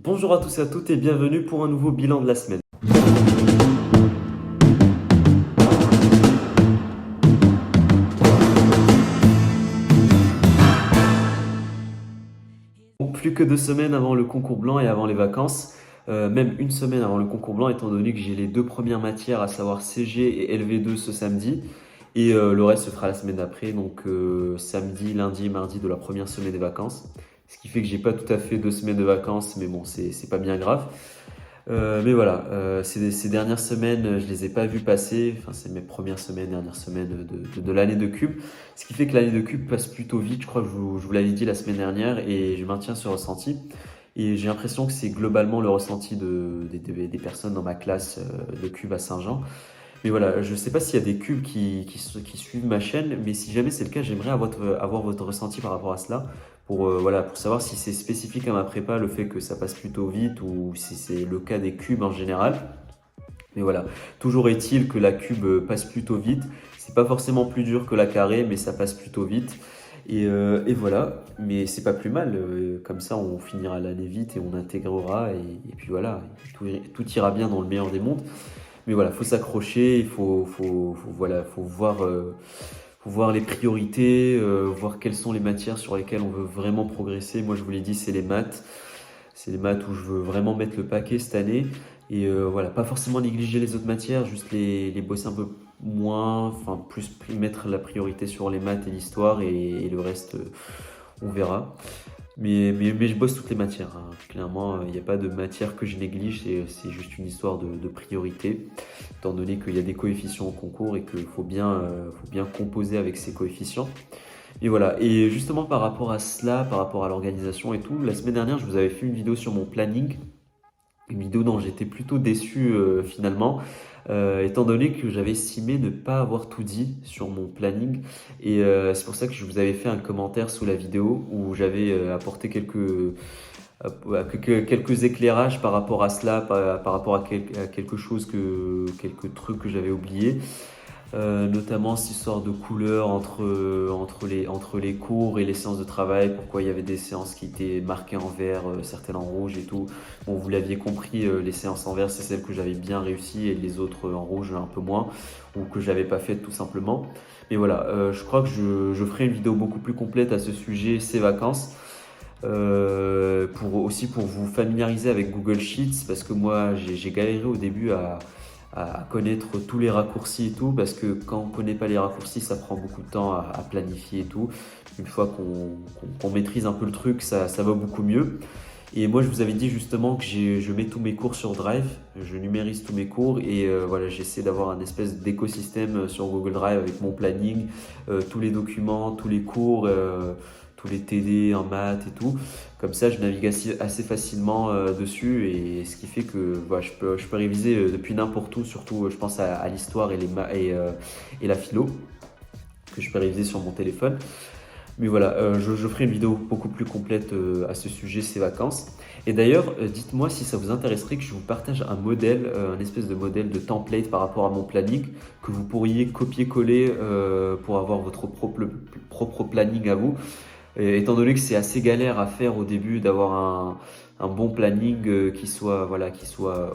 Bonjour à tous et à toutes et bienvenue pour un nouveau bilan de la semaine. Bon, plus que 2 semaines avant le concours blanc et avant les vacances, même une semaine avant le concours blanc, étant donné que j'ai les deux premières matières, à savoir CG et LV2 ce samedi, et le reste se fera la semaine d'après, donc samedi, lundi, mardi de la première semaine des vacances. Ce qui fait que j'ai pas tout à fait 2 semaines de vacances, mais bon, c'est pas bien grave. Mais voilà, ces dernières semaines, je les ai pas vues passer. Enfin, c'est mes premières semaines, dernières semaines de l'année de Cube. Ce qui fait que l'année de Cube passe plutôt vite. Je crois que je vous l'avais dit la semaine dernière et je maintiens ce ressenti. Et j'ai l'impression que c'est globalement le ressenti des personnes dans ma classe de Cube à Saint-Jean. Mais voilà, je ne sais pas s'il y a des cubes qui suivent ma chaîne, mais si jamais c'est le cas, j'aimerais avoir votre ressenti par rapport à cela, voilà, pour savoir si c'est spécifique à ma prépa, le fait que ça passe plutôt vite, ou si c'est le cas des cubes en général. Mais voilà, toujours est-il que la cube passe plutôt vite. C'est pas forcément plus dur que la carré, mais ça passe plutôt vite. Et voilà, mais c'est pas plus mal. Comme ça, on finira l'année vite et on intégrera. Et puis voilà, tout ira bien dans le meilleur des mondes. Mais voilà, faut s'accrocher, voilà, faut voir les priorités, voir quelles sont les matières sur lesquelles on veut vraiment progresser. Moi, je vous l'ai dit, c'est les maths. C'est les maths où je veux vraiment mettre le paquet cette année. Et voilà, pas forcément négliger les autres matières, juste les bosser un peu moins, enfin plus mettre la priorité sur les maths et l'histoire et le reste, on verra. Mais je bosse toutes les matières, hein. Clairement, il n'y a pas de matière que je néglige, c'est juste une histoire de priorité, étant donné qu'il y a des coefficients au concours et qu'il faut bien composer avec ces coefficients. Et voilà, et justement par rapport à cela, par rapport à l'organisation et tout, la semaine dernière, je vous avais fait une vidéo sur mon planning, une vidéo dont j'étais plutôt déçu finalement, étant donné que j'avais estimé ne pas avoir tout dit sur mon planning. Et c'est pour ça que je vous avais fait un commentaire sous la vidéo où j'avais apporté quelques éclairages par rapport à cela, par rapport à quelques trucs que j'avais oubliés. Notamment cette histoire de couleur entre les cours et les séances de travail, pourquoi il y avait des séances qui étaient marquées en vert, certaines en rouge et tout. Bon, vous l'aviez compris, les séances en vert, c'est celles que j'avais bien réussi et les autres en rouge un peu moins, ou que j'avais pas faites tout simplement. Mais voilà, je crois que je ferai une vidéo beaucoup plus complète à ce sujet, ces vacances. Aussi pour vous familiariser avec Google Sheets, parce que moi j'ai galéré au début à connaître tous les raccourcis et tout, parce que quand on ne connaît pas les raccourcis, ça prend beaucoup de temps à planifier et tout. Une fois qu'on maîtrise un peu le truc, ça va beaucoup mieux. Et moi, je vous avais dit justement que je mets tous mes cours sur Drive, je numérise tous mes cours et voilà, j'essaie d'avoir un espèce d'écosystème sur Google Drive avec mon planning, tous les documents, tous les cours, tous les TD en maths et tout. Comme ça, je navigue assez facilement dessus et ce qui fait que voilà, je peux réviser depuis n'importe où, surtout je pense à l'histoire et la philo, que je peux réviser sur mon téléphone. Mais voilà, je ferai une vidéo beaucoup plus complète à ce sujet, ces vacances. Et d'ailleurs, dites-moi si ça vous intéresserait que je vous partage un modèle, un espèce de modèle de template par rapport à mon planning, que vous pourriez copier-coller pour avoir votre propre planning à vous. Et étant donné que c'est assez galère à faire au début d'avoir un bon planning qui soit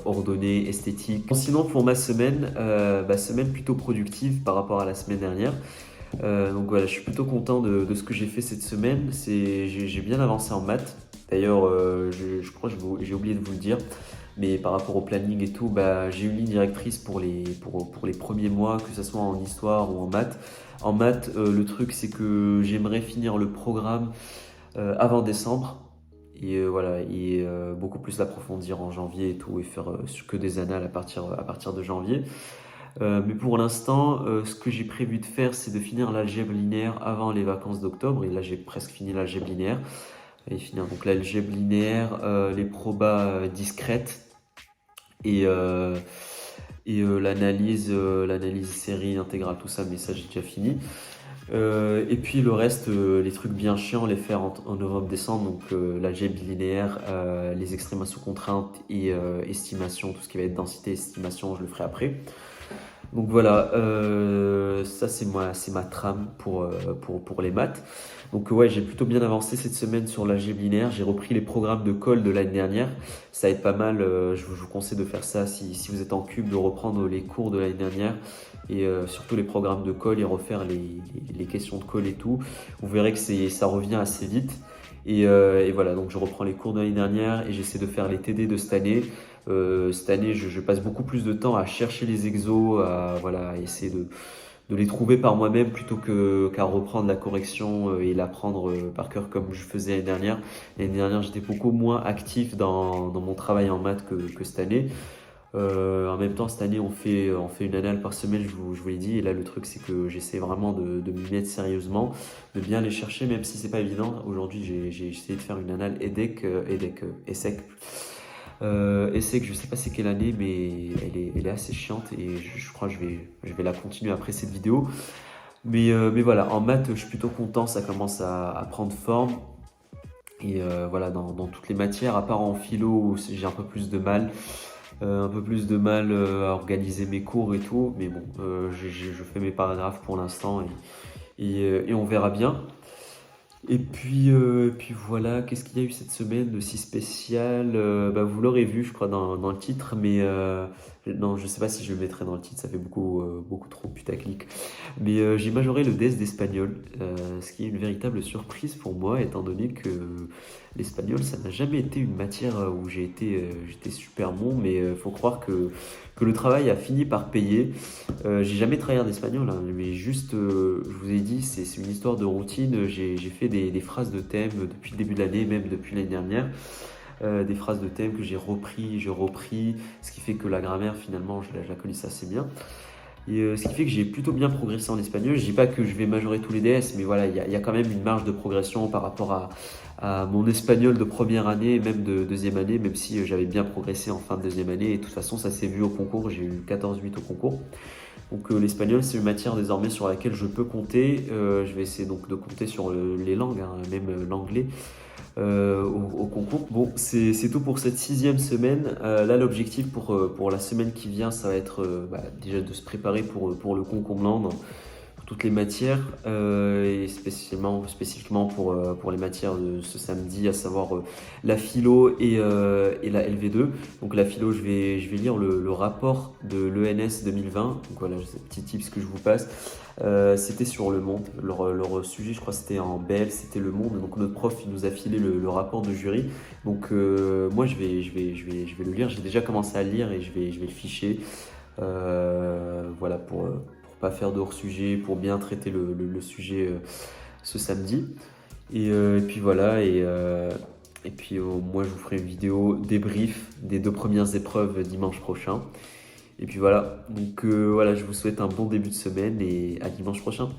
ordonné, esthétique. Bon, sinon, pour ma semaine, semaine plutôt productive par rapport à la semaine dernière. Donc voilà, je suis plutôt content de ce que j'ai fait cette semaine. J'ai bien avancé en maths. D'ailleurs, je crois que j'ai oublié de vous le dire, mais par rapport au planning et tout, j'ai une ligne directrice pour les premiers mois, que ce soit en histoire ou en maths. En maths, le truc, c'est que j'aimerais finir le programme avant décembre. Et voilà, et beaucoup plus l'approfondir en janvier et tout, et faire que des annales à partir de janvier. Mais pour l'instant, ce que j'ai prévu de faire, c'est de finir l'algèbre linéaire avant les vacances d'octobre. Et là, j'ai presque fini l'algèbre linéaire. Et finir donc l'algèbre linéaire, les probas discrètes et, l'analyse série intégrale, tout ça. Mais ça, j'ai déjà fini. Et puis le reste, les trucs bien chiants, les faire en novembre-décembre. Donc l'algèbre linéaire, les extrémations sous contrainte et estimation, tout ce qui va être densité, estimation, je le ferai après. Donc voilà, ça c'est ma trame pour les maths. Donc ouais, j'ai plutôt bien avancé cette semaine sur l'algèbre linéaire. J'ai repris les programmes de colle de l'année dernière. Ça aide pas mal. Je vous conseille de faire ça si vous êtes en cube, de reprendre les cours de l'année dernière et surtout les programmes de colle et refaire les questions de colle et tout. Vous verrez que ça revient assez vite. Et voilà, donc je reprends les cours de l'année dernière et j'essaie de faire les TD de cette année. Cette année, je passe beaucoup plus de temps à chercher les exos, à essayer de les trouver par moi-même plutôt qu'à reprendre la correction et l'apprendre par cœur comme je faisais l'année dernière. L'année dernière, j'étais beaucoup moins actif dans mon travail en maths que cette année. En même temps, cette année, on fait une annale par semaine, je vous l'ai dit. Et là, le truc, c'est que j'essaie vraiment de m'y mettre sérieusement, de bien les chercher, même si c'est pas évident. Aujourd'hui, j'ai essayé de faire une annale ESSEC. ESSEC, je sais pas c'est quelle année, mais elle est assez chiante et je crois que je vais la continuer après cette vidéo. Mais voilà, en maths, je suis plutôt content, ça commence à prendre forme. Et voilà, dans toutes les matières, à part en philo où j'ai un peu plus de mal à organiser mes cours et tout. Mais bon, je fais mes paragraphes pour l'instant et on verra bien. Et puis voilà, qu'est-ce qu'il y a eu cette semaine de si spécial? Bah, vous l'aurez vu, je crois, dans le titre, mais non, je sais pas si je le mettrai dans le titre, ça fait beaucoup trop putaclic. Mais j'ai majoré le DES d'espagnol, ce qui est une véritable surprise pour moi, étant donné que l'espagnol, ça n'a jamais été une matière où j'étais super bon, mais faut croire que le travail a fini par payer. J'ai jamais travaillé en espagnol, hein, mais juste, je vous ai dit, c'est une histoire de routine. J'ai fait des phrases de thème depuis le début de l'année, même depuis l'année dernière. Des phrases de thème que j'ai repris, ce qui fait que la grammaire, finalement, je la connaissais assez bien. Et ce qui fait que j'ai plutôt bien progressé en espagnol. Je dis pas que je vais majorer tous les DS, mais voilà, il y a quand même une marge de progression par rapport à mon espagnol de première année et même de deuxième année, même si j'avais bien progressé en fin de deuxième année. Et de toute façon, ça s'est vu au concours, j'ai eu 14,8 au concours. Donc l'espagnol, c'est une matière désormais sur laquelle je peux compter. Je vais essayer donc de compter sur les langues, hein, même l'anglais. Au concours. Bon, c'est tout pour cette 6e semaine. Là, l'objectif pour la semaine qui vient, ça va être déjà de se préparer pour le concours blanc dans toutes les matières et spécifiquement pour les matières de ce samedi, à savoir la philo et la LV2. Donc la philo, je vais lire le rapport de l'ENS 2020. Donc voilà, c'est petit tips que je vous passe. C'était sur Le Monde. Leur sujet, je crois, c'était en BL, c'était Le Monde. Donc notre prof, il nous a filé le rapport de jury. Donc moi, je vais le lire. J'ai déjà commencé à le lire et je vais le ficher. Voilà, pour pas faire de hors-sujet, pour bien traiter le sujet ce samedi. Et puis voilà, et puis moi je vous ferai une vidéo débrief des 2 premières épreuves dimanche prochain. Et puis voilà, donc voilà, je vous souhaite un bon début de semaine et à dimanche prochain.